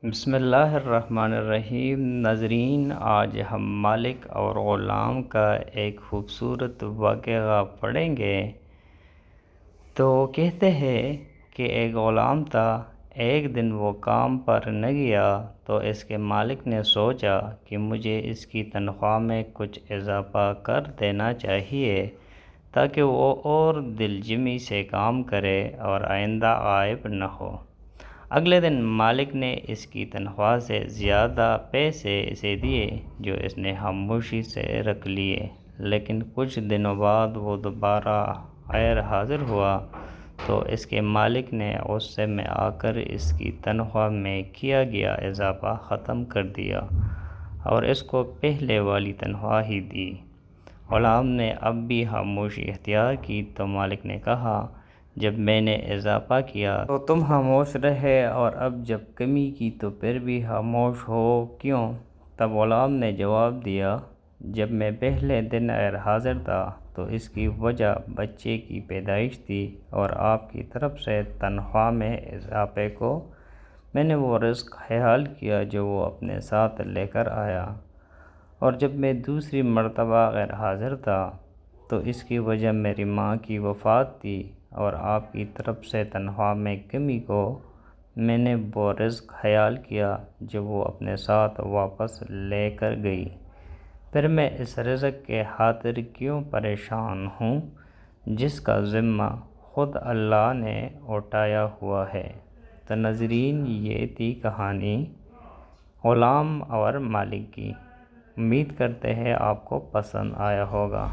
بسم اللہ الرحمن الرحیم۔ ناظرین، آج ہم مالک اور غلام کا ایک خوبصورت واقعہ پڑھیں گے۔ تو کہتے ہیں کہ ایک غلام تھا۔ ایک دن وہ کام پر نہ گیا تو اس کے مالک نے سوچا کہ مجھے اس کی تنخواہ میں کچھ اضافہ کر دینا چاہیے تاکہ وہ اور دلجمی سے کام کرے اور آئندہ غائب نہ ہو۔ اگلے دن مالک نے اس کی تنخواہ سے زیادہ پیسے اسے دیے، جو اس نے خاموشی سے رکھ لیے۔ لیکن کچھ دنوں بعد وہ دوبارہ غیر حاضر ہوا تو اس کے مالک نے غصے میں آ کر اس کی تنخواہ میں کیا گیا اضافہ ختم کر دیا اور اس کو پہلے والی تنخواہ ہی دی۔ غلام نے اب بھی خاموشی اختیار کی تو مالک نے کہا، جب میں نے اضافہ کیا تو تم خاموش رہے اور اب جب کمی کی تو پھر بھی خاموش ہو کیوں؟ تب غلام نے جواب دیا، جب میں پہلے دن غیر حاضر تھا تو اس کی وجہ بچے کی پیدائش تھی اور آپ کی طرف سے تنخواہ میں اضافے کو میں نے وہ رزق خیال کیا جو وہ اپنے ساتھ لے کر آیا، اور جب میں دوسری مرتبہ غیر حاضر تھا تو اس کی وجہ میری ماں کی وفات تھی اور آپ کی طرف سے تنخواہ میں کمی کو میں نے وہ رزق خیال کیا جو وہ اپنے ساتھ واپس لے کر گئی۔ پھر میں اس رزق کے خاطر کیوں پریشان ہوں جس کا ذمہ خود اللہ نے اٹھایا ہوا ہے۔ تو ناظرین، یہ تھی کہانی غلام اور مالک کی۔ امید کرتے ہیں آپ کو پسند آیا ہوگا۔